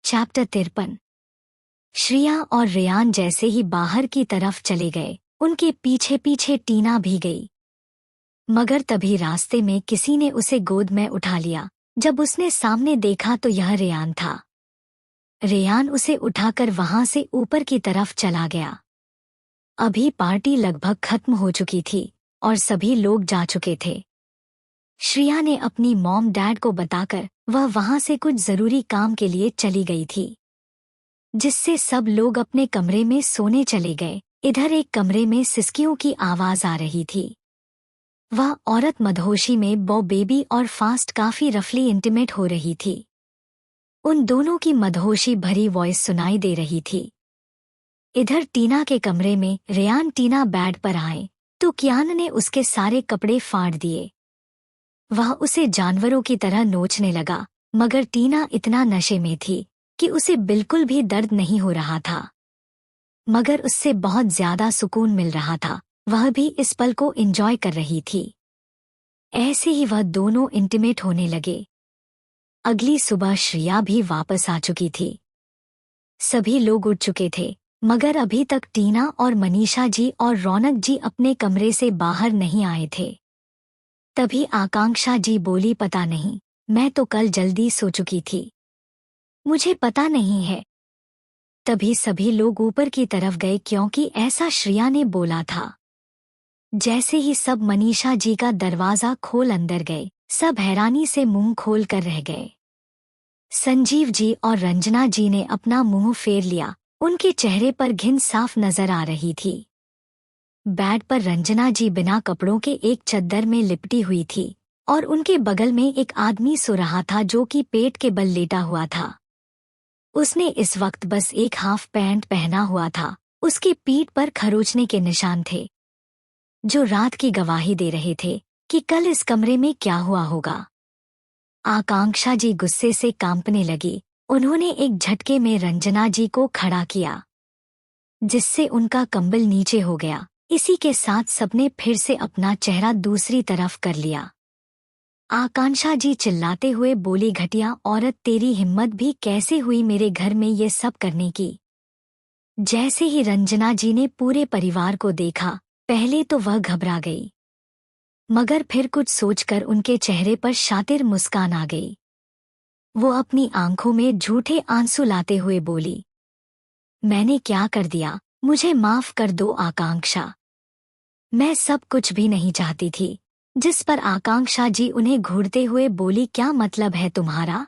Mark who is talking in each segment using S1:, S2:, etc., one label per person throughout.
S1: Chapter 53। Shriya और Ryan जैसे ही बाहर की तरफ चले गए, उनके पीछे पीछे टीना भी गई। मगर तभी रास्ते में किसी ने उसे गोद में उठा लिया। जब उसने सामने देखा तो यह रेयान था। रेयान उसे उठाकर वहां से ऊपर की तरफ चला गया। अभी पार्टी लगभग खत्म हो चुकी थी और सभी लोग जा चुके थे। श्रिया ने अपनी मॉम डैड को बताकर वह वहां से कुछ जरूरी काम के लिए चली गई थी, जिससे सब लोग अपने कमरे में सोने चले गए। इधर एक कमरे में सिसकियों की आवाज आ रही थी। वह औरत मदहोशी में बो बेबी और फास्ट काफी रफली इंटीमेट हो रही थी। उन दोनों की मदहोशी भरी वॉइस सुनाई दे रही थी। इधर टीना के कमरे में रेयान टीना बेड पर आए तो कियान ने उसके सारे कपड़े फाड़ दिए। वह उसे जानवरों की तरह नोचने लगा, मगर टीना इतना नशे में थी कि उसे बिल्कुल भी दर्द नहीं हो रहा था, मगर उससे बहुत ज्यादा सुकून मिल रहा था। वह भी इस पल को एंजॉय कर रही थी। ऐसे ही वह दोनों इंटीमेट होने लगे। अगली सुबह श्रिया भी वापस आ चुकी थी। सभी लोग उठ चुके थे, मगर अभी तक टीना और मनीषा जी और रौनक जी अपने कमरे से बाहर नहीं आए थे। तभी आकांक्षा जी बोली, पता नहीं, मैं तो कल जल्दी सो चुकी थी, मुझे पता नहीं है। तभी सभी लोग ऊपर की तरफ गए क्योंकि ऐसा श्रिया ने बोला था। जैसे ही सब मनीषा जी का दरवाजा खोल अंदर गए, सब हैरानी से मुंह खोल कर रह गए। संजीव जी और रंजना जी ने अपना मुंह फेर लिया, उनके चेहरे पर घिन साफ नजर आ रही थी। बेड पर रंजना जी बिना कपड़ों के एक चद्दर में लिपटी हुई थी और उनके बगल में एक आदमी सो रहा था जो कि पेट के बल लेटा हुआ था। उसने इस वक्त बस एक हाफ पैंट पहना हुआ था। उसकी पीठ पर खरोचने के निशान थे, जो रात की गवाही दे रहे थे कि कल इस कमरे में क्या हुआ होगा। आकांक्षा जी गुस्से से कांपने लगी। उन्होंने एक झटके में रंजना जी को खड़ा किया, जिससे उनका कंबल नीचे हो गया। इसी के साथ सबने फिर से अपना चेहरा दूसरी तरफ कर लिया। आकांक्षा जी चिल्लाते हुए बोली, घटिया औरत, तेरी हिम्मत भी कैसे हुई मेरे घर में ये सब करने की। जैसे ही रंजना जी ने पूरे परिवार को देखा, पहले तो वह घबरा गई, मगर फिर कुछ सोचकर उनके चेहरे पर शातिर मुस्कान आ गई। वो अपनी आंखों में झूठे आंसू लाते हुए बोली, मैंने क्या कर दिया, मुझे माफ कर दो आकांक्षा, मैं सब कुछ भी नहीं चाहती थी। जिस पर आकांक्षा जी उन्हें घूरते हुए बोली, क्या मतलब है तुम्हारा।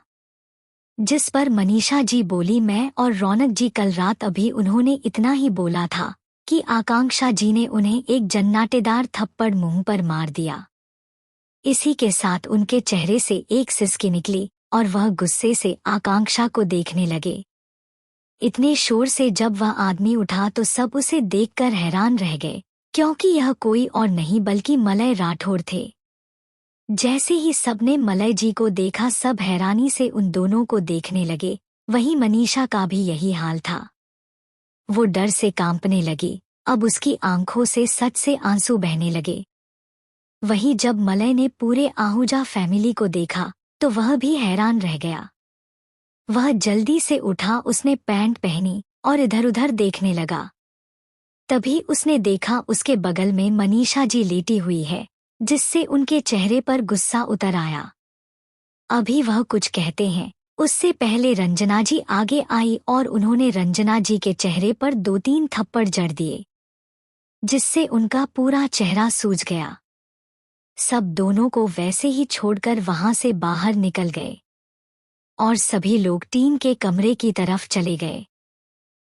S1: जिस पर मनीषा जी बोली, मैं और रौनक जी कल रात अभी उन्होंने इतना ही बोला था कि आकांक्षा जी ने उन्हें एक जन्नाटेदार थप्पड़ मुंह पर मार दिया। इसी के साथ उनके चेहरे से एक सिसकी निकली और वह गुस्से से आकांक्षा को देखने लगे। इतने शोर से जब वह आदमी उठा तो सब उसे देखकर हैरान रह गए, क्योंकि यह कोई और नहीं बल्कि मलय राठौर थे। जैसे ही सबने मलय जी को देखा, सब हैरानी से उन दोनों को देखने लगे। वहीं मनीषा का भी यही हाल था। वो डर से कांपने लगी। अब उसकी आंखों से सच से आंसू बहने लगे। वहीं जब मलय ने पूरे आहूजा फैमिली को देखा तो वह भी हैरान रह गया। वह जल्दी से उठा, उसने पैंट पहनी और इधर उधर देखने लगा। तभी उसने देखा उसके बगल में मनीषा जी लेटी हुई है, जिससे उनके चेहरे पर गुस्सा उतर आया। अभी वह कुछ कहते हैं उससे पहले रंजना जी आगे आई और उन्होंने रंजना जी के चेहरे पर 2-3 थप्पड़ जड़ दिए, जिससे उनका पूरा चेहरा सूज गया। सब दोनों को वैसे ही छोड़कर वहां से बाहर निकल गए और सभी लोग टीन के कमरे की तरफ चले गए,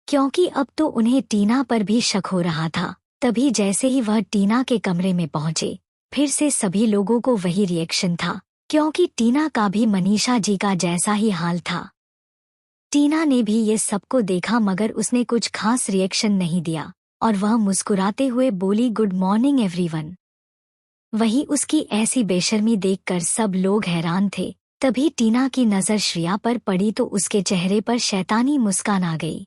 S1: क्योंकि अब तो उन्हें टीना पर भी शक हो रहा था। तभी जैसे ही वह टीना के कमरे में पहुंचे, फिर से सभी लोगों को वही रिएक्शन था, क्योंकि टीना का भी मनीषा जी का जैसा ही हाल था। टीना ने भी ये सबको देखा, मगर उसने कुछ खास रिएक्शन नहीं दिया और वह मुस्कुराते हुए बोली, गुड मॉर्निंग एवरीवन। वही उसकी ऐसी बेशर्मी देखकर सब लोग हैरान थे। तभी टीना की नज़र श्रिया पर पड़ी तो उसके चेहरे पर शैतानी मुस्कान आ गई।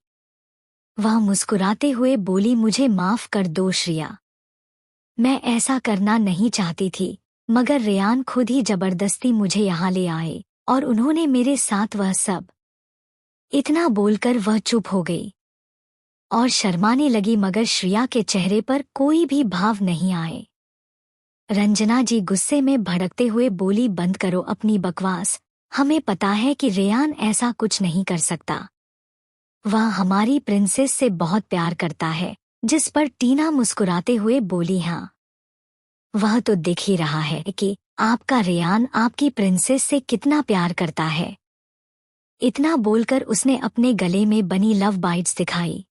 S1: वह मुस्कुराते हुए बोली, मुझे माफ कर दो श्रिया, मैं ऐसा करना नहीं चाहती थी, मगर रेयान खुद ही जबरदस्ती मुझे यहाँ ले आए और उन्होंने मेरे साथ वह सब इतना बोलकर वह चुप हो गई और शर्माने लगी, मगर श्रिया के चेहरे पर कोई भी भाव नहीं आए। रंजना जी गुस्से में भड़कते हुए बोली, बंद करो अपनी बकवास, हमें पता है कि रेयान ऐसा कुछ नहीं कर सकता। वह हमारी प्रिंसेस से बहुत प्यार करता है। जिस पर टीना मुस्कुराते हुए बोली, हाँ, वह तो दिख ही रहा है कि आपका रेयान आपकी प्रिंसेस से कितना प्यार करता है। इतना बोलकर उसने अपने गले में बनी लव बाइट्स दिखाई,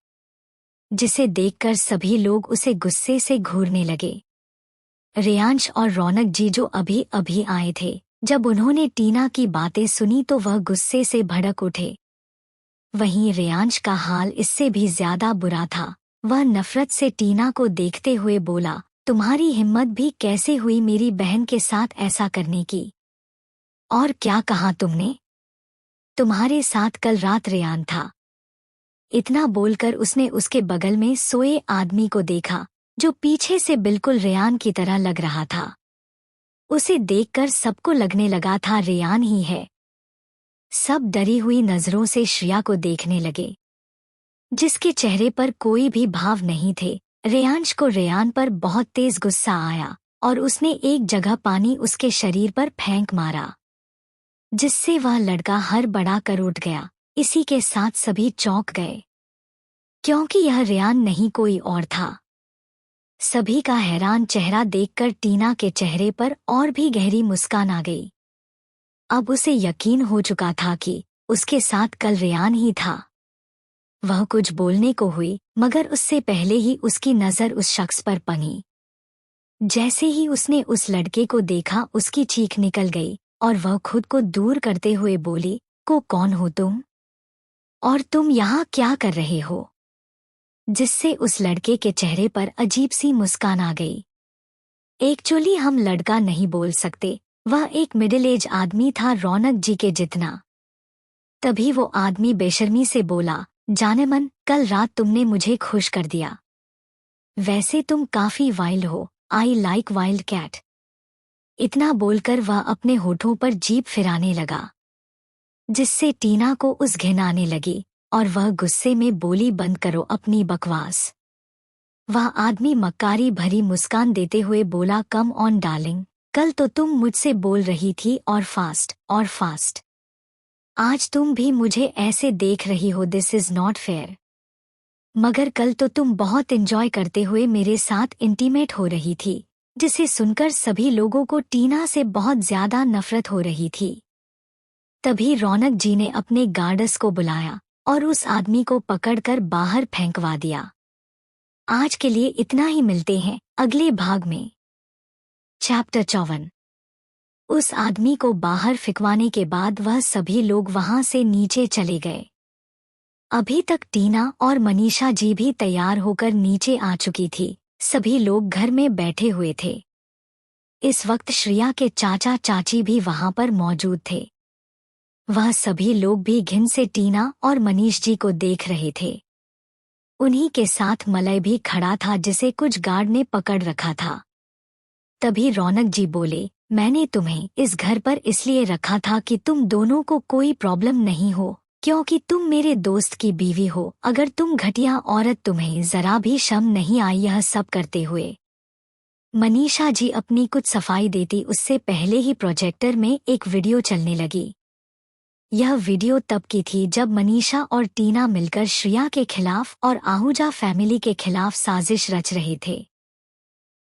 S1: जिसे देखकर सभी लोग उसे गुस्से से घूरने लगे। रेयांश और रौनक जी जो अभी अभी आए थे, जब उन्होंने टीना की बातें सुनी तो वह गुस्से से भड़क उठे। वहीं रेयांश का हाल इससे भी ज्यादा बुरा था। वह नफरत से टीना को देखते हुए बोला, तुम्हारी हिम्मत भी कैसे हुई मेरी बहन के साथ ऐसा करने की? और क्या कहा तुमने? तुम्हारे साथ कल रात रेयान था। इतना बोलकर उसने उसके बगल में सोए आदमी को देखा, जो पीछे से बिल्कुल रेयान की तरह लग रहा था। उसे देखकर सबको लगने लगा था रेयान ही है। सब डरी हुई नजरों से श्रिया को देखने लगे, जिसके चेहरे पर कोई भी भाव नहीं थे। रेयांश को रेयान पर बहुत तेज गुस्सा आया और उसने एक जगह पानी उसके शरीर पर फेंक मारा, जिससे वह लड़का हड़बड़ा कर उठ गया। इसी के साथ सभी चौंक गए, क्योंकि यह रेयान नहीं कोई और था। सभी का हैरान चेहरा देखकर टीना के चेहरे पर और भी गहरी मुस्कान आ गई। अब उसे यकीन हो चुका था कि उसके साथ कल रेयान ही था। वह कुछ बोलने को हुई, मगर उससे पहले ही उसकी नजर उस शख्स पर पड़ी। जैसे ही उसने उस लड़के को देखा, उसकी चीख निकल गई और वह खुद को दूर करते हुए बोली, कौन हो तुम? और तुम यहाँ क्या कर रहे हो? जिससे उस लड़के के चेहरे पर अजीब सी मुस्कान आ गई। एक्चुअली हम लड़का नहीं बोल सकते, वह एक मिडिल एज आदमी था, रौनक जी के जितना। तभी वो आदमी बेशर्मी से बोला, जाने मन, कल रात तुमने मुझे खुश कर दिया। वैसे तुम काफी वाइल्ड हो, आई लाइक वाइल्ड कैट। इतना बोलकर वह अपने होठों पर जीभ फिराने लगा, जिससे टीना को उस घिन आने लगी और वह गुस्से में बोली, बंद करो अपनी बकवास। वह आदमी मक्कारी भरी मुस्कान देते हुए बोला, कम ऑन डार्लिंग, कल तो तुम मुझसे बोल रही थी और फास्ट। आज तुम भी मुझे ऐसे देख रही हो, दिस इज नॉट फेयर। मगर कल तो तुम बहुत एंजॉय करते हुए मेरे साथ इंटीमेट हो रही थी, जिसे सुनकर सभी लोगों को टीना से बहुत ज्यादा नफरत हो रही थी। तभी रौनक जी ने अपने गार्ड्स को बुलाया और उस आदमी को पकड़कर बाहर फेंकवा दिया। आज के लिए इतना ही, मिलते हैं अगले भाग में। चैप्टर 54। उस आदमी को बाहर फिकवाने के बाद वह सभी लोग वहां से नीचे चले गए। अभी तक टीना और मनीषा जी भी तैयार होकर नीचे आ चुकी थी। सभी लोग घर में बैठे हुए थे। इस वक्त श्रिया के चाचा चाची भी वहां पर मौजूद थे। वह सभी लोग भी घिन से टीना और मनीष जी को देख रहे थे। उन्हीं के साथ मलय भी खड़ा था, जिसे कुछ गार्ड ने पकड़ रखा था। तभी रौनक जी बोले, मैंने तुम्हें इस घर पर इसलिए रखा था कि तुम दोनों को कोई प्रॉब्लम नहीं हो, क्योंकि तुम मेरे दोस्त की बीवी हो। अगर तुम घटिया औरत, तुम्हें जरा भी शर्म नहीं आई यह सब करते हुए? मनीषा जी अपनी कुछ सफाई देती उससे पहले ही प्रोजेक्टर में एक वीडियो चलने लगी। यह वीडियो तब की थी जब मनीषा और टीना मिलकर श्रिया के खिलाफ और आहूजा फैमिली के खिलाफ साजिश रच रहे थे।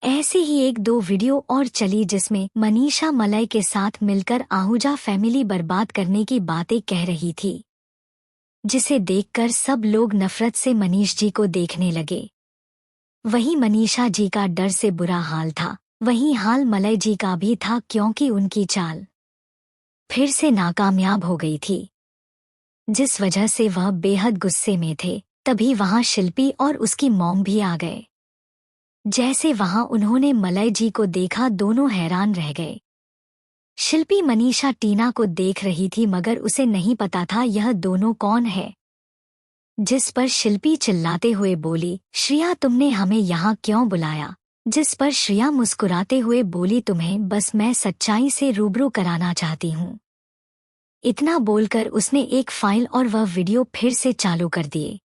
S1: ऐसे ही एक दो वीडियो और चली जिसमें मनीषा मलय के साथ मिलकर आहूजा फैमिली बर्बाद करने की बातें कह रही थी, जिसे देखकर सब लोग नफरत से मनीष जी को देखने लगे। वहीं मनीषा जी का डर से बुरा हाल था, वहीं हाल मलय जी का भी था, क्योंकि उनकी चाल फिर से नाकामयाब हो गई थी, जिस वजह से वह बेहद गुस्से में थे। तभी वहां शिल्पी और उसकी मॉम भी आ गए। जैसे वहां उन्होंने मलय जी को देखा, दोनों हैरान रह गए। शिल्पी मनीषा टीना को देख रही थी, मगर उसे नहीं पता था यह दोनों कौन है। जिस पर शिल्पी चिल्लाते हुए बोली, श्रिया तुमने हमें यहाँ क्यों बुलाया? जिस पर श्रिया मुस्कुराते हुए बोली, तुम्हें बस मैं सच्चाई से रूबरू कराना चाहती हूँ। इतना बोलकर उसने एक फाइल और वह वीडियो फिर से चालू कर दिए।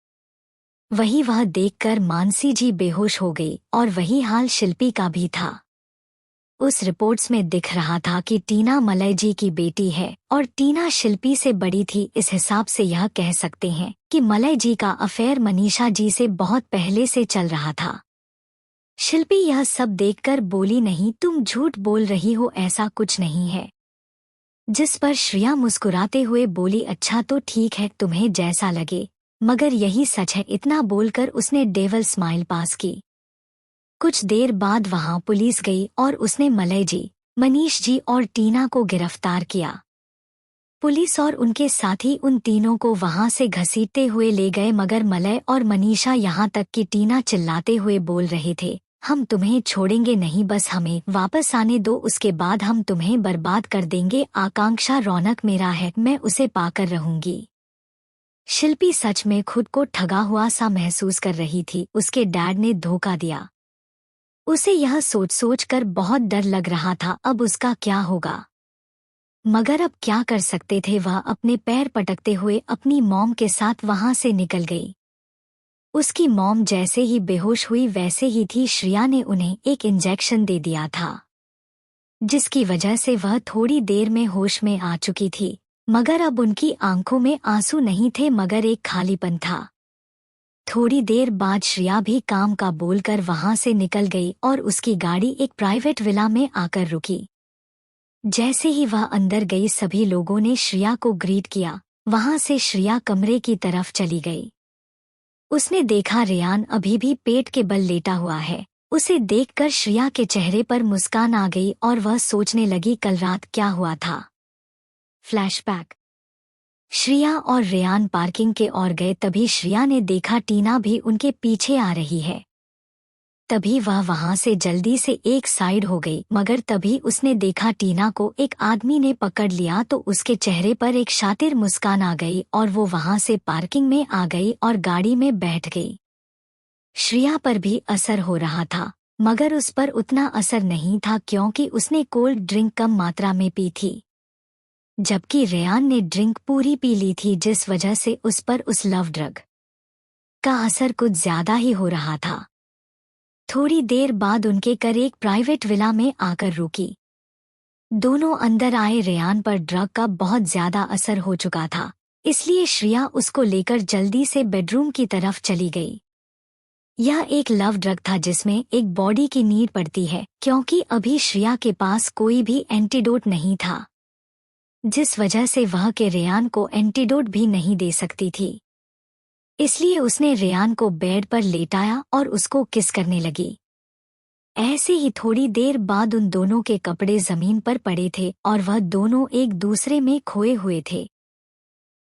S1: वही वह देखकर मानसी जी बेहोश हो गई और वही हाल शिल्पी का भी था। उस रिपोर्ट्स में दिख रहा था कि टीना मलय जी की बेटी है और टीना शिल्पी से बड़ी थी। इस हिसाब से यह कह सकते हैं कि मलय जी का अफेयर मनीषा जी से बहुत पहले से चल रहा था। शिल्पी यह सब देखकर बोली, नहीं तुम झूठ बोल रही हो, ऐसा कुछ नहीं है। जिस पर श्रिया मुस्कुराते हुए बोली, अच्छा तो ठीक है, तुम्हें जैसा लगे, मगर यही सच है। इतना बोलकर उसने डेवल स्माइल पास की। कुछ देर बाद वहां पुलिस गई और उसने मलय जी, मनीष जी और टीना को गिरफ्तार किया। पुलिस और उनके साथी उन तीनों को वहां से घसीटते हुए ले गए, मगर मलय और मनीषा यहाँ तक कि टीना चिल्लाते हुए बोल रहे थे, हम तुम्हें छोड़ेंगे नहीं, बस हमें वापस आने दो, उसके बाद हम तुम्हें बर्बाद कर देंगे। आकांक्षा रौनक मेरा है, मैं उसे पाकर रहूंगी। शिल्पी सच में खुद को ठगा हुआ सा महसूस कर रही थी। उसके डैड ने धोखा दिया। उसे यह सोच सोच कर बहुत डर लग रहा था, अब उसका क्या होगा। मगर अब क्या कर सकते थे। वह अपने पैर पटकते हुए अपनी मॉम के साथ वहां से निकल गई। उसकी मॉम जैसे ही बेहोश हुई वैसे ही थी। श्रिया ने उन्हें एक इंजेक्शन दे दिया था, जिसकी वजह से वह थोड़ी देर में होश में आ चुकी थी। मगर अब उनकी आंखों में आंसू नहीं थे, मगर एक खालीपन था। थोड़ी देर बाद श्रिया भी काम का बोलकर वहां से निकल गई और उसकी गाड़ी एक प्राइवेट विला में आकर रुकी। जैसे ही वह अंदर गई, सभी लोगों ने श्रिया को ग्रीट किया। वहां से श्रिया कमरे की तरफ चली गई। उसने देखा रेयान अभी भी पेट के बल लेटा हुआ है। उसे देखकर श्रिया के चेहरे पर मुस्कान आ गई और वह सोचने लगी, कल रात क्या हुआ था। फ्लैशबैक। श्रिया और रेयान पार्किंग के ओर गए, तभी श्रिया ने देखा टीना भी उनके पीछे आ रही है। तभी वह वहां से जल्दी से एक साइड हो गई, मगर तभी उसने देखा टीना को एक आदमी ने पकड़ लिया तो उसके चेहरे पर एक शातिर मुस्कान आ गई और वो वहां से पार्किंग में आ गई और गाड़ी में बैठ गई। श्रिया पर भी असर हो रहा था, मगर उस पर उतना असर नहीं था क्योंकि उसने कोल्ड ड्रिंक कम मात्रा में पी थी, जबकि रेयान ने ड्रिंक पूरी पी ली थी, जिस वजह से उस पर उस लव ड्रग का असर कुछ ज्यादा ही हो रहा था। थोड़ी देर बाद उनके कर एक प्राइवेट विला में आकर रुकी। दोनों अंदर आए। रेयान पर ड्रग का बहुत ज्यादा असर हो चुका था, इसलिए श्रिया उसको लेकर जल्दी से बेडरूम की तरफ चली गई। यह एक लव ड्रग था जिसमें एक बॉडी की नीड पड़ती है, क्योंकि अभी श्रिया के पास कोई भी एंटीडोट नहीं था, जिस वजह से वह के रेयान को एंटीडोट भी नहीं दे सकती थी। इसलिए उसने रेयान को बेड पर लेटाया और उसको किस करने लगी। ऐसे ही थोड़ी देर बाद उन दोनों के कपड़े जमीन पर पड़े थे और वह दोनों एक दूसरे में खोए हुए थे।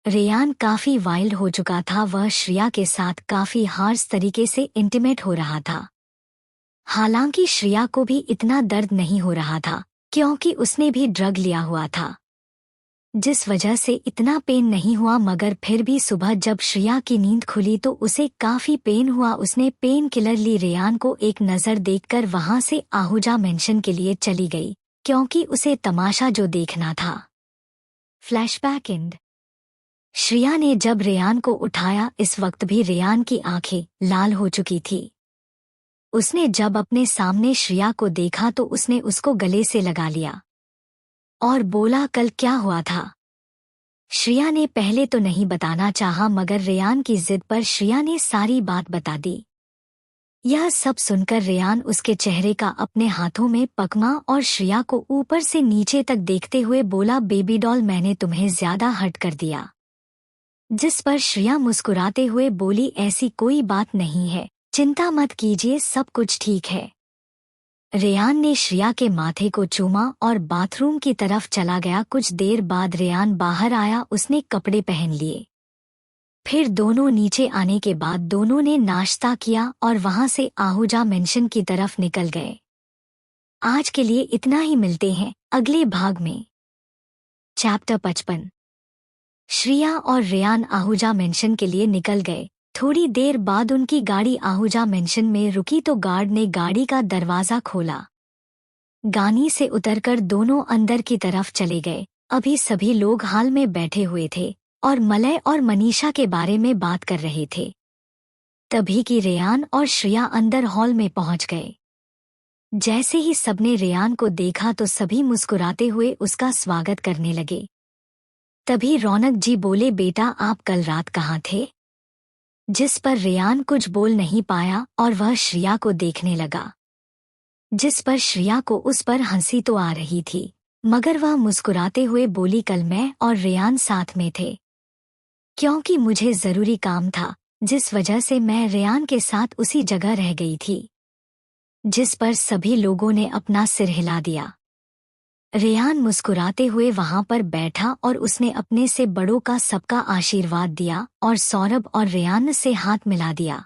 S1: रेयान काफी वाइल्ड हो चुका था, वह श्रिया के साथ काफी हार्श तरीके से इंटीमेट हो रहा था। हालांकि श्रिया को भी इतना दर्द नहीं हो रहा था क्योंकि उसने भी ड्रग लिया हुआ था, जिस वजह से इतना पेन नहीं हुआ। मगर फिर भी सुबह जब श्रिया की नींद खुली तो उसे काफी पेन हुआ। उसने पेन किलर ली। रेयान को एक नज़र देखकर वहां से आहूजा मेंशन के लिए चली गई, क्योंकि उसे तमाशा जो देखना था। Flashback and. श्रिया ने जब रेयान को उठाया, इस वक्त भी रेयान की आंखें लाल हो चुकी थी। उसने जब अपने सामने श्रिया को देखा तो उसने उसको गले से लगा लिया और बोला, कल क्या हुआ था। श्रिया ने पहले तो नहीं बताना चाहा, मगर रेयान की जिद पर श्रिया ने सारी बात बता दी। यह सब सुनकर रेयान उसके चेहरे का अपने हाथों में पकमा और श्रिया को ऊपर से नीचे तक देखते हुए बोला, बेबी डॉल, मैंने तुम्हें ज्यादा हर्ट कर दिया। जिस पर श्रिया मुस्कुराते हुए बोली, ऐसी कोई बात नहीं है, चिंता मत कीजिए, सब कुछ ठीक है। रेयान ने श्रिया के माथे को चूमा और बाथरूम की तरफ चला गया। कुछ देर बाद रेयान बाहर आया, उसने कपड़े पहन लिए। फिर दोनों नीचे आने के बाद दोनों ने नाश्ता किया और वहां से आहूजा मेंशन की तरफ निकल गए। आज के लिए इतना ही, मिलते हैं अगले भाग में। चैप्टर 55। श्रिया और रेयान आहूजा मेंशन के लिए निकल गए। थोड़ी देर बाद उनकी गाड़ी आहूजा मेंशन में रुकी तो गार्ड ने गाड़ी का दरवाजा खोला। गाड़ी से उतरकर दोनों अंदर की तरफ चले गए। अभी सभी लोग हॉल में बैठे हुए थे और मलय और मनीषा के बारे में बात कर रहे थे। तभी कि रेयान और श्रिया अंदर हॉल में पहुंच गए। जैसे ही सबने रेयान को देखा तो सभी मुस्कुराते हुए उसका स्वागत करने लगे। तभी रौनक जी बोले, बेटा आप कल रात कहाँ थे? जिस पर रेयान कुछ बोल नहीं पाया और वह श्रिया को देखने लगा। जिस पर श्रिया को उस पर हंसी तो आ रही थी, मगर वह मुस्कुराते हुए बोली, कल मैं और रेयान साथ में थे, क्योंकि मुझे जरूरी काम था, जिस वजह से मैं रेयान के साथ उसी जगह रह गई थी। जिस पर सभी लोगों ने अपना सिर हिला दिया। रेयान मुस्कुराते हुए वहां पर बैठा और उसने अपने से बड़ों का सबका आशीर्वाद दिया और सौरभ और रेयान से हाथ मिला दिया।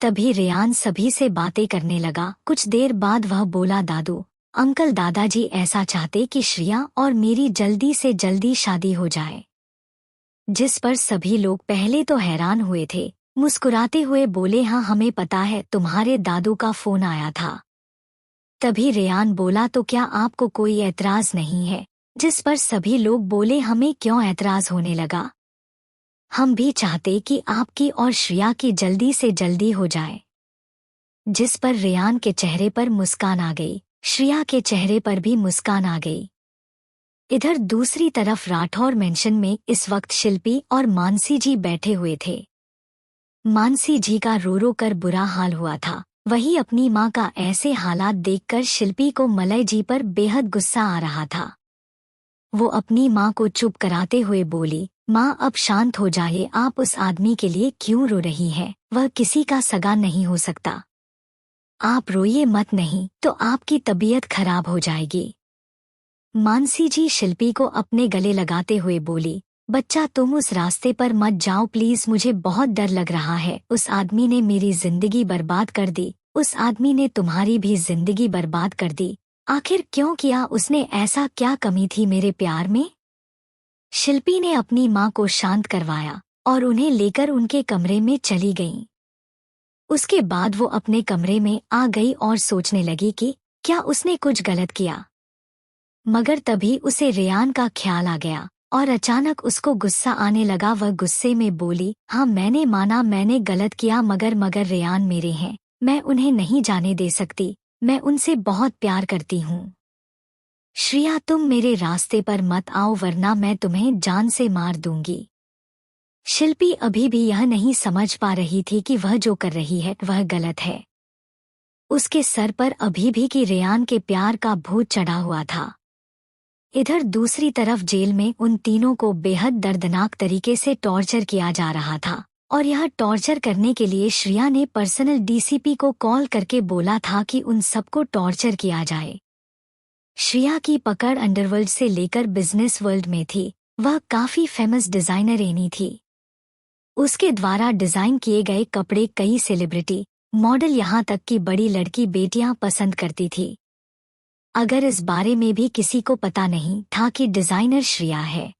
S1: तभी रेयान सभी से बातें करने लगा। कुछ देर बाद वह बोला, दादू अंकल दादाजी ऐसा चाहते कि श्रिया और मेरी जल्दी से जल्दी शादी हो जाए। जिस पर सभी लोग पहले तो हैरान हुए थे, मुस्कुराते हुए बोले, हाँ हमें पता है, तुम्हारे दादू का फोन आया था। तभी रेयान बोला, तो क्या आपको कोई ऐतराज नहीं है? जिस पर सभी लोग बोले, हमें क्यों ऐतराज होने लगा, हम भी चाहते कि आपकी और श्रिया की जल्दी से जल्दी हो जाए। जिस पर रेयान के चेहरे पर मुस्कान आ गई, श्रिया के चेहरे पर भी मुस्कान आ गई। इधर दूसरी तरफ राठौर मेंशन में इस वक्त शिल्पी और मानसी जी बैठे हुए थे। मानसी जी का रो रो कर बुरा हाल हुआ था। वही अपनी माँ का ऐसे हालात देखकर शिल्पी को मलय जी पर बेहद गुस्सा आ रहा था। वो अपनी माँ को चुप कराते हुए बोली, माँ अब शांत हो जाइए, आप उस आदमी के लिए क्यों रो रही हैं? वह किसी का सगा नहीं हो सकता। आप रोइए मत, नहीं तो आपकी तबीयत खराब हो जाएगी। मानसी जी शिल्पी को अपने गले लगाते हुए बोली, बच्चा तुम उस रास्ते पर मत जाओ प्लीज, मुझे बहुत डर लग रहा है। उस आदमी ने मेरी जिंदगी बर्बाद कर दी, उस आदमी ने तुम्हारी भी जिंदगी बर्बाद कर दी। आखिर क्यों किया उसने ऐसा? क्या कमी थी मेरे प्यार में? शिल्पी ने अपनी माँ को शांत करवाया और उन्हें लेकर उनके कमरे में चली गईं। उसके बाद वो अपने कमरे में आ गई और सोचने लगी कि क्या उसने कुछ गलत किया। मगर तभी उसे रेयान का ख्याल आ गया और अचानक उसको गुस्सा आने लगा। वह गुस्से में बोली, हाँ मैंने माना मैंने गलत किया, मगर रेयान मेरे हैं, मैं उन्हें नहीं जाने दे सकती, मैं उनसे बहुत प्यार करती हूँ। श्रिया तुम मेरे रास्ते पर मत आओ वरना मैं तुम्हें जान से मार दूंगी। शिल्पी अभी भी यह नहीं समझ पा रही थी कि वह जो कर रही है वह गलत है। उसके सर पर अभी भी कि रेयान के प्यार का भूत चढ़ा हुआ था। इधर दूसरी तरफ जेल में उन तीनों को बेहद दर्दनाक तरीके से टॉर्चर किया जा रहा था और यह टॉर्चर करने के लिए श्रिया ने पर्सनल डीसीपी को कॉल करके बोला था कि उन सबको टॉर्चर किया जाए। श्रिया की पकड़ अंडरवर्ल्ड से लेकर बिजनेस वर्ल्ड में थी। वह काफी फेमस डिजाइनर एनी थी। उसके द्वारा डिजाइन किए गए कपड़े कई सेलिब्रिटी, मॉडल यहाँ तक कि बड़ी लड़की बेटियां पसंद करती थी। अगर इस बारे में भी किसी को पता नहीं था कि डिजाइनर श्रिया है।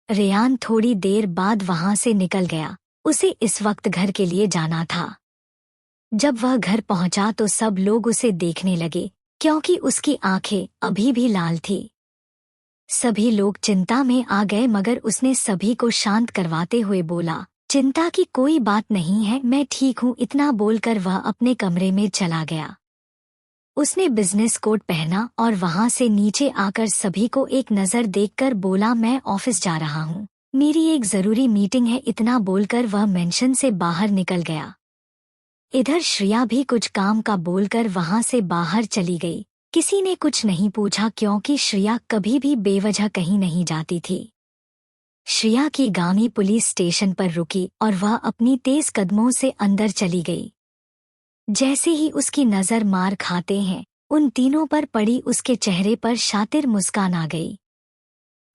S1: रेयान थोड़ी देर बाद वहां से निकल गया। उसे इस वक्त घर के लिए जाना था। जब वह घर पहुंचा तो सब लोग उसे देखने लगे क्योंकि उसकी आंखें अभी भी लाल थी। सभी लोग चिंता में आ गए मगर उसने सभी को शांत करवाते हुए बोला, चिंता की कोई बात नहीं है, मैं ठीक हूँ। इतना बोलकर वह अपने कमरे में चला गया। उसने बिजनेस कोट पहना और वहां से नीचे आकर सभी को एक नज़र देखकर बोला, मैं ऑफिस जा रहा हूँ, मेरी एक जरूरी मीटिंग है। इतना बोलकर वह मेंशन से बाहर निकल गया। इधर श्रिया भी कुछ काम का बोलकर वहां से बाहर चली गई। किसी ने कुछ नहीं पूछा क्योंकि श्रिया कभी भी बेवजह कहीं नहीं जाती थी। श्रिया की गाड़ी पुलिस स्टेशन पर रुकी और वह अपनी तेज कदमों से अंदर चली गई। जैसे ही उसकी नजर मार खाते हैं उन तीनों पर पड़ी, उसके चेहरे पर शातिर मुस्कान आ गई।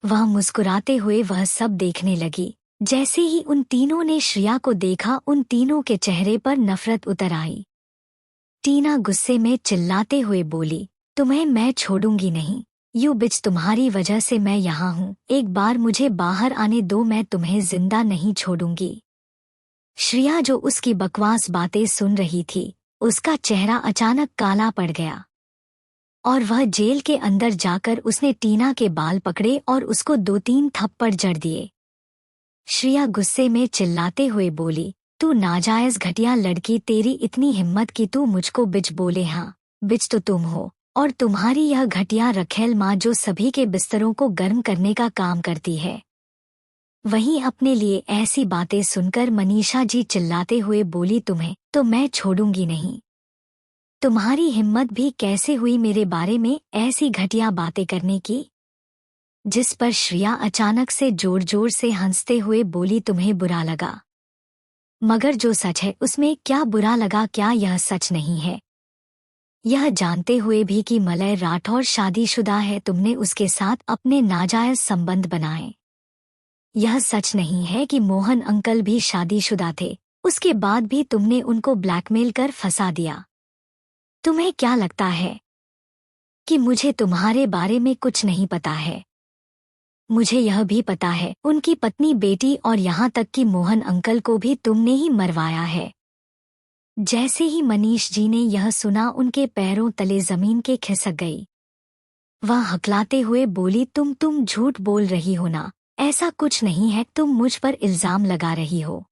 S1: वह मुस्कुराते हुए वह सब देखने लगी। जैसे ही उन तीनों ने श्रिया को देखा उन तीनों के चेहरे पर नफरत उतर आई। टीना गुस्से में चिल्लाते हुए बोली, तुम्हें मैं छोड़ूंगी नहीं, यू बिच, तुम्हारी वजह से मैं यहाँ हूँ, एक बार मुझे बाहर आने दो, मैं तुम्हें जिंदा नहीं छोड़ूंगी। श्रिया जो उसकी बकवास बातें सुन रही थी, उसका चेहरा अचानक काला पड़ गया। और वह जेल के अंदर जाकर उसने टीना के बाल पकड़े और उसको 2-3 थप्पड़ जड़ दिए। श्रिया गुस्से में चिल्लाते हुए बोली, तू नाजायज घटिया लड़की, तेरी इतनी हिम्मत कि तू मुझको बिच बोले। हाँ, बिच तो तुम हो, और तुम्हारी यह घटिया रखेल माँ जो सभी के बिस्तरों को गर्म करने का काम करती है। वहीं अपने लिए ऐसी बातें सुनकर मनीषा जी चिल्लाते हुए बोली, तुम्हें तो मैं छोड़ूंगी नहीं। तुम्हारी हिम्मत भी कैसे हुई मेरे बारे में ऐसी घटिया बातें करने की? जिस पर श्रिया अचानक से जोर जोर से हंसते हुए बोली, तुम्हें बुरा लगा, मगर जो सच है उसमें क्या बुरा लगा? क्या यह सच नहीं है? यह जानते हुए भी कि मलय राठौर शादीशुदा है, तुमने उसके साथ अपने नाजायज संबंध बनाए। यह सच नहीं है कि मोहन अंकल भी शादीशुदा थे, उसके बाद भी तुमने उनको ब्लैकमेल कर फंसा दिया। तुम्हें क्या लगता है कि मुझे तुम्हारे बारे में कुछ नहीं पता है? मुझे यह भी पता है, उनकी पत्नी, बेटी और यहाँ तक कि मोहन अंकल को भी तुमने ही मरवाया है। जैसे ही मनीष जी ने यह सुना, उनके पैरों तले जमीन के खिसक गई। वह हकलाते हुए बोली, तुम झूठ बोल रही हो ना, ऐसा कुछ नहीं है, तुम मुझ पर इल्जाम लगा रही हो।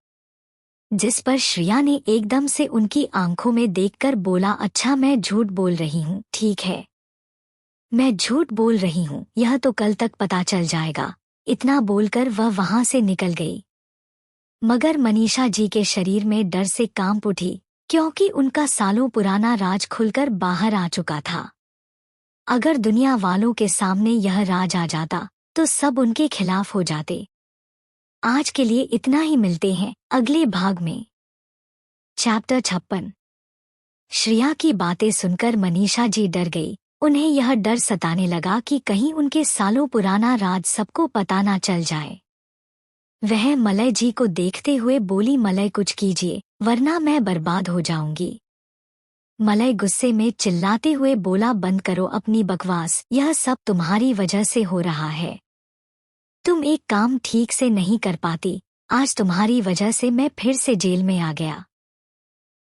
S1: जिस पर श्रिया ने एकदम से उनकी आंखों में देखकर बोला, अच्छा मैं झूठ बोल रही हूँ, ठीक है, मैं झूठ बोल रही हूँ, यह तो कल तक पता चल जाएगा। इतना बोलकर वह वहां से निकल गई। मगर मनीषा जी के शरीर में डर से कांप उठी, क्योंकि उनका सालों पुराना राज खुलकर बाहर आ चुका था। अगर दुनिया वालों के सामने यह राज आ जाता तो सब उनके खिलाफ हो जाते। आज के लिए इतना ही, मिलते हैं अगले भाग में। चैप्टर 56। श्रिया की बातें सुनकर मनीषा जी डर गई। उन्हें यह डर सताने लगा कि कहीं उनके सालों पुराना राज सबको पता ना चल जाए। वह मलय जी को देखते हुए बोली, मलय कुछ कीजिए वरना मैं बर्बाद हो जाऊंगी। मलय गुस्से में चिल्लाते हुए बोला, बंद करो अपनी बकवास, यह सब तुम्हारी वजह से हो रहा है। तुम एक काम ठीक से नहीं कर पाती, आज तुम्हारी वजह से मैं फिर से जेल में आ गया।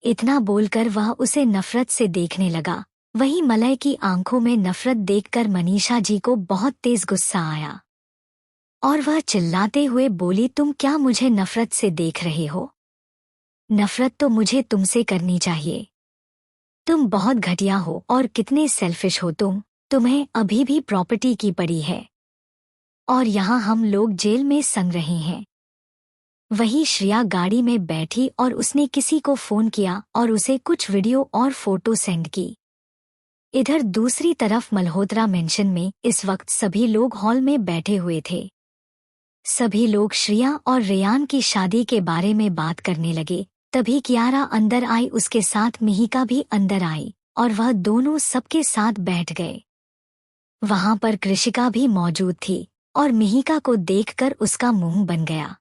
S1: इतना बोलकर वह उसे नफरत से देखने लगा। वहीं मलय की आंखों में नफरत देखकर मनीषा जी को बहुत तेज गुस्सा आया और वह चिल्लाते हुए बोली, तुम क्या मुझे नफरत से देख रहे हो? नफरत तो मुझे तुमसे करनी चाहिए। तुम बहुत घटिया हो और कितने सेल्फिश हो तुम्हें अभी भी प्रॉपर्टी की पड़ी है और यहाँ हम लोग जेल में संग रहे हैं। वहीं श्रिया गाड़ी में बैठी और उसने किसी को फोन किया और उसे कुछ वीडियो और फोटो सेंड की। इधर दूसरी तरफ मल्होत्रा मेंशन में इस वक्त सभी लोग हॉल में बैठे हुए थे। सभी लोग श्रिया और रेयान की शादी के बारे में बात करने लगे। तभी कियारा अंदर आई, उसके साथ मिहिका भी अंदर आई और वह दोनों सबके साथ बैठ गए। वहां पर कृषिका भी मौजूद थी और मिहिका को देखकर उसका मुंह बन गया।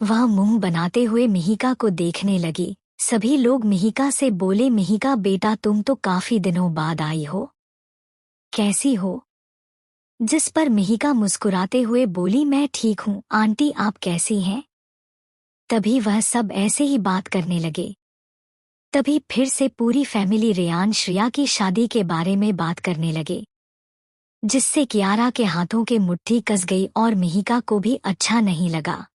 S1: वह मुंह बनाते हुए मिहिका को देखने लगी। सभी लोग मिहिका से बोले, मिहिका बेटा तुम तो काफी दिनों बाद आई हो, कैसी हो? जिस पर मिहिका मुस्कुराते हुए बोली, मैं ठीक हूँ आंटी, आप कैसी हैं? तभी वह सब ऐसे ही बात करने लगे। तभी फिर से पूरी फैमिली रेयान श्रिया की शादी के बारे में बात करने लगे, जिससे कियारा के हाथों के मुट्ठी कस गई और मिहिका को भी अच्छा नहीं लगा।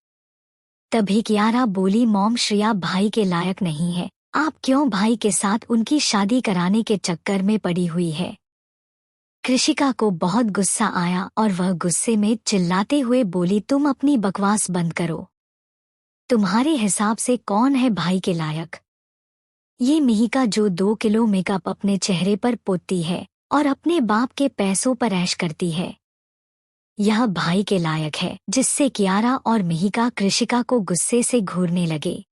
S1: तभी कियारा बोली, मॉम श्रिया भाई के लायक नहीं है, आप क्यों भाई के साथ उनकी शादी कराने के चक्कर में पड़ी हुई है? कृषिका को बहुत गुस्सा आया और वह गुस्से में चिल्लाते हुए बोली, तुम अपनी बकवास बंद करो। तुम्हारे हिसाब से कौन है भाई के लायक? ये मिहिका जो 2 किलो मेकअप अपने चेहरे पर पोतती है और अपने बाप के पैसों पर ऐश करती है, यह भाई के लायक है। जिससे कियारा और मिहिका कृषिका को गुस्से से घूरने लगे।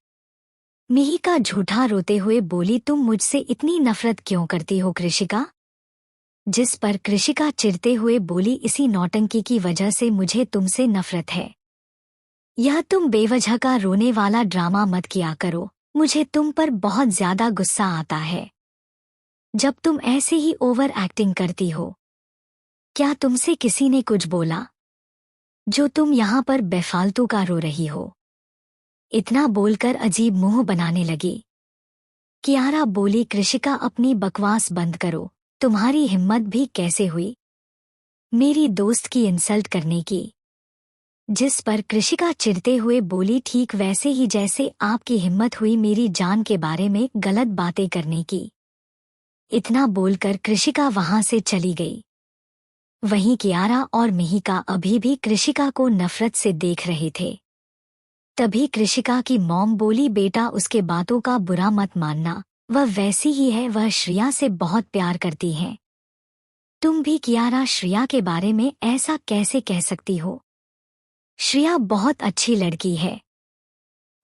S1: मिहिका झूठा रोते हुए बोली, तुम मुझसे इतनी नफरत क्यों करती हो कृषिका? जिस पर कृषिका चिढ़ते हुए बोली, इसी नौटंकी की वजह से मुझे तुमसे नफरत है। यह तुम बेवजह का रोने वाला ड्रामा मत किया करो, मुझे तुम पर बहुत ज्यादा गुस्सा आता है जब तुम ऐसे ही ओवर एक्टिंग करती हो। क्या तुमसे किसी ने कुछ बोला जो तुम यहाँ पर बेफालतू का रो रही हो? इतना बोलकर अजीब मुंह बनाने लगी। कियारा बोली, कृषिका अपनी बकवास बंद करो, तुम्हारी हिम्मत भी कैसे हुई मेरी दोस्त की इंसल्ट करने की। जिस पर कृषिका चिढ़ते हुए बोली, ठीक वैसे ही जैसे आपकी हिम्मत हुई मेरी जान के बारे में गलत बातें करने की। इतना बोलकर कृषिका वहां से चली गई। वहीं कियारा और मिहिका अभी भी कृषिका को नफरत से देख रहे थे। तभी कृषिका की मॉम बोली, बेटा उसके बातों का बुरा मत मानना, वह वैसी ही है, वह श्रेया से बहुत प्यार करती है। तुम भी कियारा श्रेया के बारे में ऐसा कैसे कह सकती हो? श्रेया बहुत अच्छी लड़की है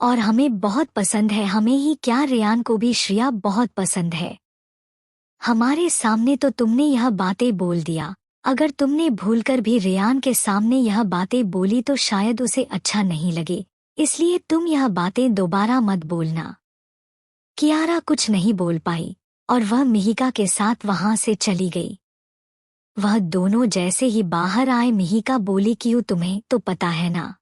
S1: और हमें बहुत पसंद है, हमें ही क्या रेयान को भी श्रेया बहुत पसंद है। हमारे सामने तो तुमने यह बातें बोल दिया, अगर तुमने भूलकर भी रेयान के सामने यह बातें बोली तो शायद उसे अच्छा नहीं लगे, इसलिए तुम यह बातें दोबारा मत बोलना। कियारा कुछ नहीं बोल पाई और वह मिहिका के साथ वहां से चली गई। वह दोनों जैसे ही बाहर आए, मिहिका बोली, क्यों तुम्हें तो पता है ना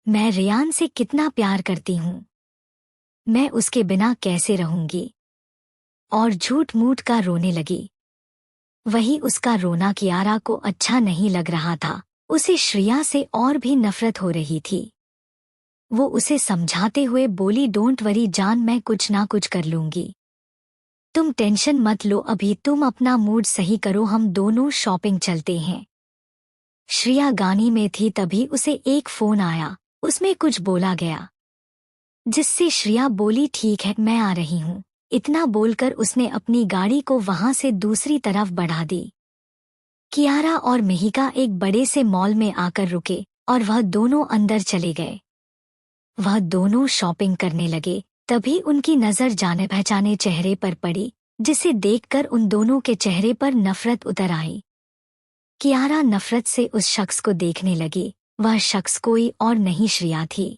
S1: मैं रेयान से कितना प्यार करती हूँ, मैं उसके बिना कैसे रहूंगी। और झूठ मूठ का रोने लगी। वही उसका रोना कियारा को अच्छा नहीं लग रहा था, उसे श्रेया से और भी नफरत हो रही थी। वो उसे समझाते हुए बोली, डोंट वरी जान, मैं कुछ ना कुछ कर लूंगी, तुम टेंशन मत लो, अभी तुम अपना मूड सही करो, हम दोनों शॉपिंग चलते हैं। श्रेया गानी में थी, तभी उसे एक फोन आया, उसमें कुछ बोला गया जिससे श्रेया बोली, ठीक है मैं आ रही हूँ। इतना बोलकर उसने अपनी गाड़ी को वहां से दूसरी तरफ बढ़ा दी। कियारा और मिहिका एक बड़े से मॉल में आकर रुके और वह दोनों अंदर चले गए। वह दोनों शॉपिंग करने लगे, तभी उनकी नजर जाने पहचाने चेहरे पर पड़ी, जिसे देखकर उन दोनों के चेहरे पर नफरत उतर आई। कियारा नफरत से उस शख्स को देखने लगी, वह शख्स कोई और नहीं श्रेया थी।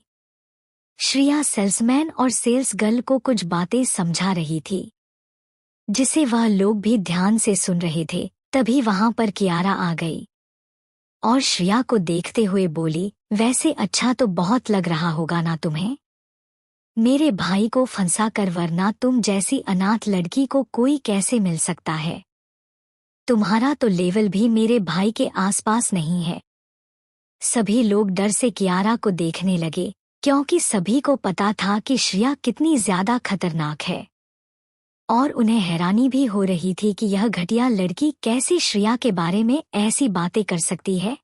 S1: श्रेया सेल्समैन और सेल्स गर्ल को कुछ बातें समझा रही थी, जिसे वह लोग भी ध्यान से सुन रहे थे। तभी वहां पर कियारा आ गई और श्रेया को देखते हुए बोली, वैसे अच्छा तो बहुत लग रहा होगा ना तुम्हें मेरे भाई को फंसा कर, वरना तुम जैसी अनाथ लड़की को कोई कैसे मिल सकता है। तुम्हारा तो लेवल भी मेरे भाई के आसपास नहीं है। सभी लोग डर से कियारा को देखने लगे, क्योंकि सभी को पता था कि श्रेया कितनी ज्यादा खतरनाक है और उन्हें हैरानी भी हो रही थी कि यह घटिया लड़की कैसे श्रेया के बारे में ऐसी बातें कर सकती है।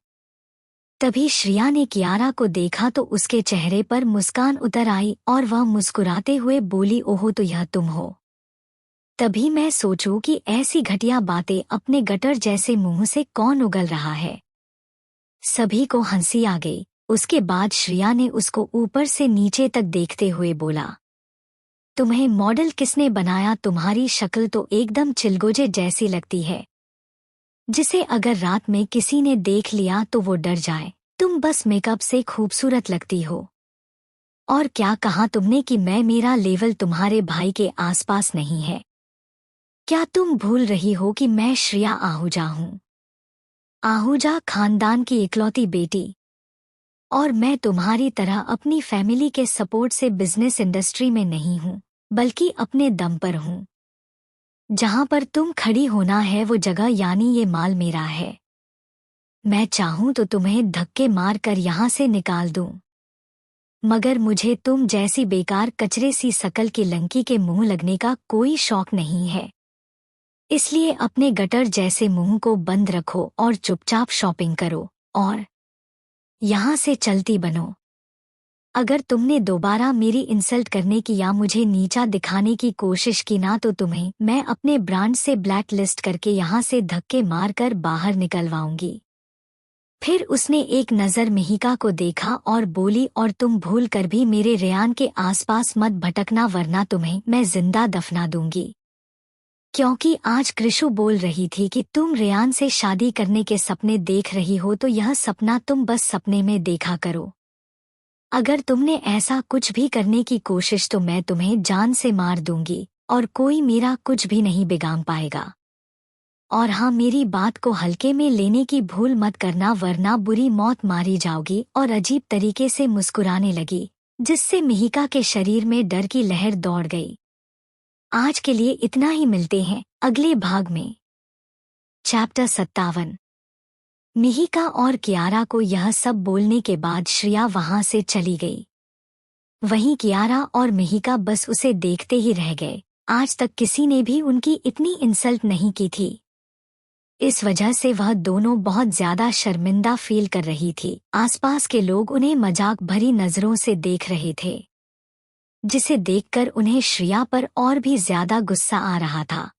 S1: तभी श्रेया ने कियारा को देखा तो उसके चेहरे पर मुस्कान उतर आई और वह मुस्कुराते हुए बोली, ओहो तो यह तुम हो। तभी मैं सोचूं कि ऐसी घटिया बातें अपने गटर जैसे मुंह से कौन उगल रहा है। सभी को हंसी आ गई। उसके बाद श्रेया ने उसको ऊपर से नीचे तक देखते हुए बोला, तुम्हें मॉडल किसने बनाया, तुम्हारी शक्ल तो एकदम चिलगोजे जैसी लगती है, जिसे अगर रात में किसी ने देख लिया तो वो डर जाए। तुम बस मेकअप से खूबसूरत लगती हो। और क्या कहा तुमने कि मेरा लेवल तुम्हारे भाई के आसपास नहीं है? क्या तुम भूल रही हो कि मैं श्रेया आहूजा हूँ, आहूजा खानदान की इकलौती बेटी, और मैं तुम्हारी तरह अपनी फैमिली के सपोर्ट से बिजनेस इंडस्ट्री में नहीं हूँ, बल्कि अपने दम पर हूँ। जहाँ पर तुम खड़ी होना है वो जगह यानी ये माल मेरा है। मैं चाहूँ तो तुम्हें धक्के मार कर यहाँ से निकाल दूँ, मगर मुझे तुम जैसी बेकार कचरे सी शकल की लंकी के मुंह लगने का कोई शौक नहीं है। इसलिए अपने गटर जैसे मुंह को बंद रखो और चुपचाप शॉपिंग करो और यहाँ से चलती बनो। अगर तुमने दोबारा मेरी इंसल्ट करने की या मुझे नीचा दिखाने की कोशिश की ना तो तुम्हें मैं अपने ब्रांड से ब्लैक लिस्ट करके यहाँ से धक्के मारकर बाहर निकलवाऊंगी। फिर उसने एक नज़र मिहिका को देखा और बोली, और तुम भूल कर भी मेरे रेयान के आसपास मत भटकना, वरना तुम्हें मैं जिंदा दफना दूंगी। क्योंकि आज कृषु बोल रही थी कि तुम रेयान से शादी करने के सपने देख रही हो, तो यह सपना तुम बस सपने में देखा करो। अगर तुमने ऐसा कुछ भी करने की कोशिश तो मैं तुम्हें जान से मार दूंगी और कोई मेरा कुछ भी नहीं बिगाड़ पाएगा। और हाँ, मेरी बात को हल्के में लेने की भूल मत करना, वरना बुरी मौत मारी जाओगी। और अजीब तरीके से मुस्कुराने लगी, जिससे मिहिका के शरीर में डर की लहर दौड़ गई। आज के लिए इतना ही, मिलते हैं अगले भाग में। चैप्टर 57। मिहिका और कियारा को यह सब बोलने के बाद श्रिया वहां से चली गई। वहीं कियारा और मिहिका बस उसे देखते ही रह गए। आज तक किसी ने भी उनकी इतनी इंसल्ट नहीं की थी। इस वजह से वह दोनों बहुत ज्यादा शर्मिंदा फील कर रही थी। आसपास के लोग उन्हें मजाक भरी नजरों से देख रहे थे, जिसे देखकर उन्हें श्रिया पर और भी ज्यादा गुस्सा आ रहा था।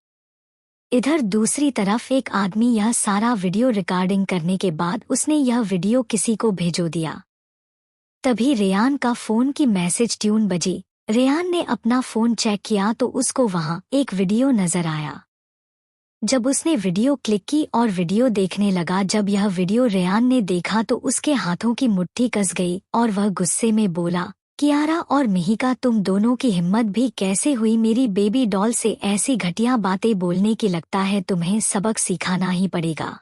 S1: इधर दूसरी तरफ एक आदमी यह सारा वीडियो रिकॉर्डिंग करने के बाद उसने यह वीडियो किसी को भेजो दिया। तभी रेयान का फोन की मैसेज ट्यून बजी। रेयान ने अपना फोन चेक किया तो उसको वहां एक वीडियो नजर आया। जब उसने वीडियो क्लिक की और वीडियो देखने लगा, जब यह वीडियो रेयान ने देखा तो उसके हाथों की मुट्ठी कस गई और वह गुस्से में बोला, कियारा और मिहिका, तुम दोनों की हिम्मत भी कैसे हुई मेरी बेबी डॉल से ऐसी घटिया बातें बोलने की? लगता है तुम्हें सबक सिखाना ही पड़ेगा।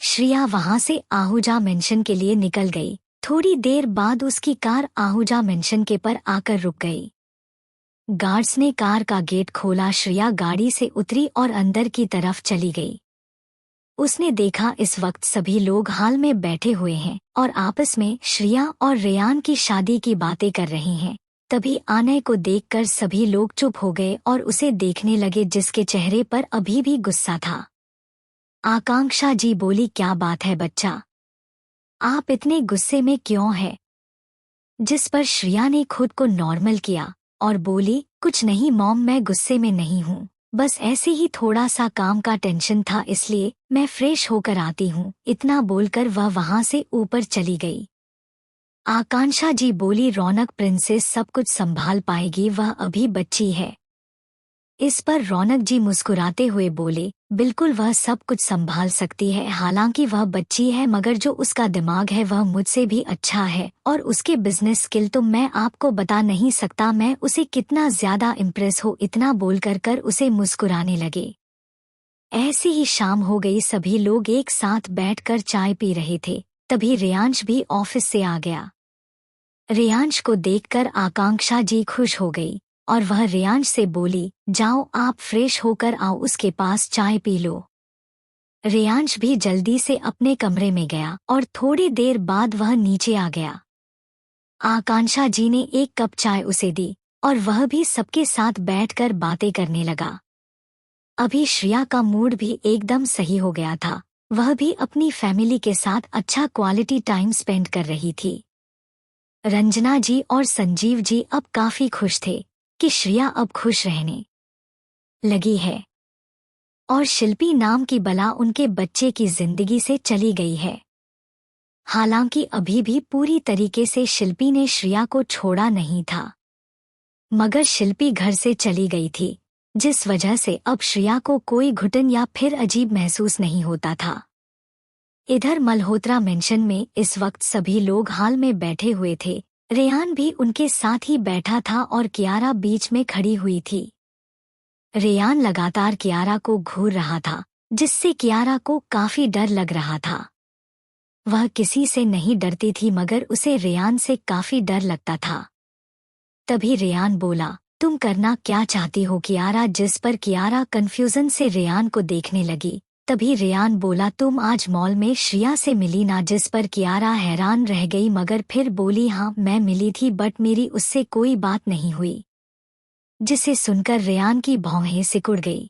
S1: श्रिया वहां से आहूजा मेंशन के लिए निकल गई। थोड़ी देर बाद उसकी कार आहूजा मेंशन के पर आकर रुक गई। गार्ड्स ने कार का गेट खोला। श्रिया गाड़ी से उतरी और अंदर की तरफ चली गई। उसने देखा इस वक्त सभी लोग हाल में बैठे हुए हैं और आपस में श्रिया और रेयान की शादी की बातें कर रही हैं। तभी आनय को देखकर सभी लोग चुप हो गए और उसे देखने लगे, जिसके चेहरे पर अभी भी गुस्सा था। आकांक्षा जी बोली, क्या बात है बच्चा, आप इतने गुस्से में क्यों हैं? जिस पर श्रिया ने खुद को नॉर्मल किया और बोली, कुछ नहीं मॉम, मैं गुस्से में नहीं हूँ, बस ऐसे ही थोड़ा सा काम का टेंशन था, इसलिए मैं फ्रेश होकर आती हूँ। इतना बोलकर वह वहां से ऊपर चली गई। आकांक्षा जी बोली, रौनक प्रिंसेस सब कुछ संभाल पाएगी, वह अभी बच्ची है। इस पर रौनक जी मुस्कुराते हुए बोले, बिल्कुल वह सब कुछ संभाल सकती है, हालांकि वह बच्ची है मगर जो उसका दिमाग है वह मुझसे भी अच्छा है और उसके बिजनेस स्किल तो मैं आपको बता नहीं सकता, मैं उसे कितना ज्यादा इम्प्रेस हो। इतना बोलकर उसे मुस्कुराने लगे। ऐसी ही शाम हो गई। सभी लोग एक साथ बैठकर चाय पी रहे थे। तभी रेयांश भी ऑफिस से आ गया। रेयांश को देखकर आकांक्षा जी खुश हो गई और वह रेयांश से बोली, जाओ आप फ्रेश होकर आओ, उसके पास चाय पी लो। रेयांश भी जल्दी से अपने कमरे में गया और थोड़ी देर बाद वह नीचे आ गया। आकांक्षा जी ने एक कप चाय उसे दी और वह भी सबके साथ बैठकर बातें करने लगा। अभी श्रिया का मूड भी एकदम सही हो गया था। वह भी अपनी फैमिली के साथ अच्छा क्वालिटी टाइम स्पेंड कर रही थी। रंजना जी और संजीव जी अब काफी खुश थे कि श्रिया अब खुश रहने लगी है और शिल्पी नाम की बला उनके बच्चे की जिंदगी से चली गई है। हालांकि अभी भी पूरी तरीके से शिल्पी ने श्रिया को छोड़ा नहीं था, मगर शिल्पी घर से चली गई थी, जिस वजह से अब श्रिया को कोई घुटन या फिर अजीब महसूस नहीं होता था। इधर मल्होत्रा मेंशन में इस वक्त सभी लोग हाल में बैठे हुए थे। रेयान भी उनके साथ ही बैठा था और कियारा बीच में खड़ी हुई थी। रेयान लगातार कियारा को घूर रहा था, जिससे कियारा को काफी डर लग रहा था। वह किसी से नहीं डरती थी मगर उसे रेयान से काफी डर लगता था। तभी रेयान बोला, तुम करना क्या चाहती हो कियारा? जिस पर कियारा कंफ्यूजन से रेयान को देखने लगी। तभी रेयान बोला, तुम आज मॉल में श्रिया से मिली ना? जिस पर कियारा हैरान रह गई मगर फिर बोली, हाँ मैं मिली थी बट मेरी उससे कोई बात नहीं हुई। जिसे सुनकर रेयान की भौहें सिकुड़ गई।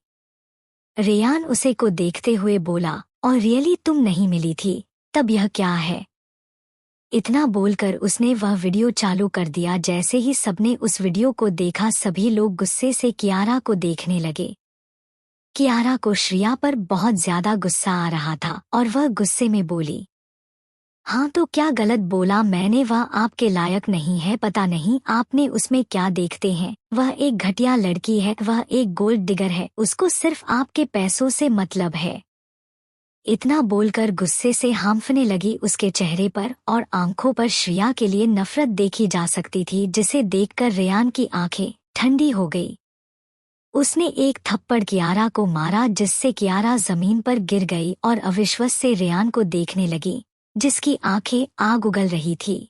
S1: रेयान उसे को देखते हुए बोला, और रियली तुम नहीं मिली थी? तब यह क्या है? इतना बोलकर उसने वह वीडियो चालू कर दिया। जैसे ही सबने उस वीडियो को देखा सभी लोग गुस्से से कियारा को देखने लगे। कियारा को श्रिया पर बहुत ज्यादा गुस्सा आ रहा था और वह गुस्से में बोली, हाँ तो क्या गलत बोला मैंने? वह आपके लायक नहीं है, पता नहीं आपने उसमें क्या देखते हैं। वह एक घटिया लड़की है, वह एक गोल्ड डिगर है, उसको सिर्फ आपके पैसों से मतलब है। इतना बोलकर गुस्से से हांफने लगी। उसके चेहरे पर और आंखों पर श्रिया के लिए नफरत देखी जा सकती थी, जिसे देखकर रेयान की आंखें ठंडी हो गई। उसने एक थप्पड़ कियारा को मारा, जिससे कियारा जमीन पर गिर गई और अविश्वास से रेयान को देखने लगी, जिसकी आंखें आग उगल रही थी,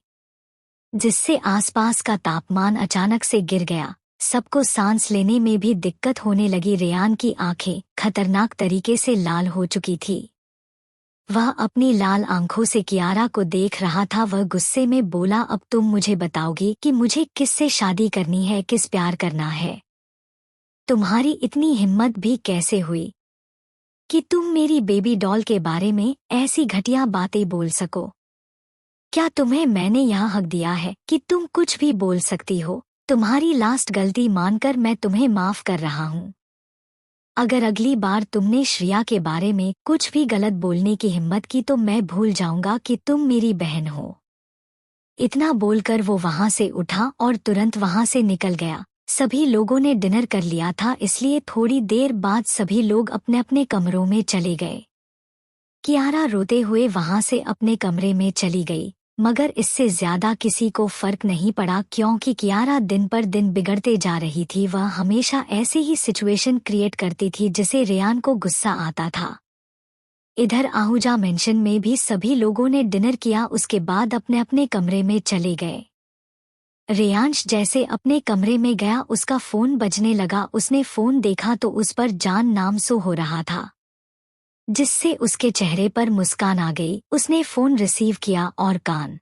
S1: जिससे आसपास का तापमान अचानक से गिर गया। सबको सांस लेने में भी दिक्कत होने लगी। रेयान की आंखें खतरनाक तरीके से लाल हो चुकी थी। वह अपनी लाल आंखों से कियारा को देख रहा था। वह गुस्से में बोला, अब तुम मुझे बताओगी कि मुझे किससे शादी करनी है, किस प्यार करना है? तुम्हारी इतनी हिम्मत भी कैसे हुई कि तुम मेरी बेबी डॉल के बारे में ऐसी घटिया बातें बोल सको? क्या तुम्हें मैंने यह हक दिया है कि तुम कुछ भी बोल सकती हो? तुम्हारी लास्ट गलती मानकर मैं तुम्हें माफ कर रहा हूँ। अगर अगली बार तुमने श्रिया के बारे में कुछ भी गलत बोलने की हिम्मत की तो मैं भूल जाऊंगा कि तुम मेरी बहन हो। इतना बोलकर वो वहां से उठा और तुरंत वहां से निकल गया। सभी लोगों ने डिनर कर लिया था, इसलिए थोड़ी देर बाद सभी लोग अपने अपने कमरों में चले गए। कियारा रोते हुए वहां से अपने कमरे में चली गई, मगर इससे ज्यादा किसी को फर्क नहीं पड़ा क्योंकि कियारा दिन पर दिन बिगड़ते जा रही थी। वह हमेशा ऐसे ही सिचुएशन क्रिएट करती थी जिसे रेयान को गुस्सा आता था। इधर आहूजा मेंशन में भी सभी लोगों ने डिनर किया, उसके बाद अपने अपने कमरे में चले गए। रेयांश जैसे अपने कमरे में गया, उसका फोन बजने लगा। उसने फोन देखा तो उस पर जान नाम शो हो रहा था, जिससे उसके चेहरे पर मुस्कान आ गई। उसने फोन रिसीव किया और कान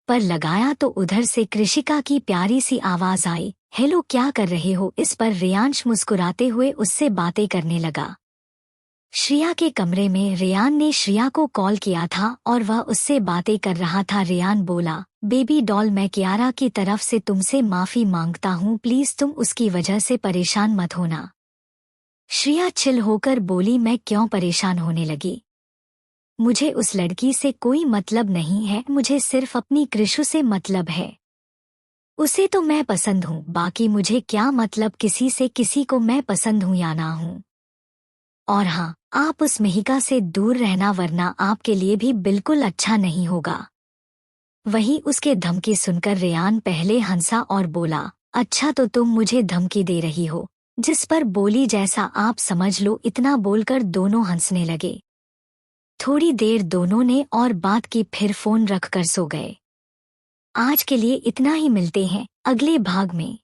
S1: पर लगाया तो उधर से कृषिका की प्यारी सी आवाज आई, हेलो, क्या कर रहे हो? इस पर रेयांश मुस्कुराते हुए उससे बातें करने लगा। श्रिया के कमरे में रेयान ने श्रिया को कॉल किया था और वह उससे बातें कर रहा था। रेयान बोला, बेबी डॉल, मैं कियारा की तरफ से तुमसे माफी मांगता हूँ, प्लीज तुम उसकी वजह से परेशान मत होना। श्रिया चिल होकर बोली, मैं क्यों परेशान होने लगी? मुझे उस लड़की से कोई मतलब नहीं है, मुझे सिर्फ अपनी कृषु से मतलब है। उसे तो मैं पसंद हूँ, बाकी मुझे क्या मतलब किसी से, किसी को मैं पसंद हूँ या ना हूँ। और हाँ, आप उस मिहिका से दूर रहना, वरना आपके लिए भी बिल्कुल अच्छा नहीं होगा। वही उसके धमकी सुनकर रेयान पहले हंसा और बोला, अच्छा तो तुम मुझे धमकी दे रही हो? जिस पर बोली, जैसा आप समझ लो। इतना बोलकर दोनों हंसने लगे। थोड़ी देर दोनों ने और बात की, फिर फोन रखकर सो गए। आज के लिए इतना ही, मिलते हैं अगले भाग में।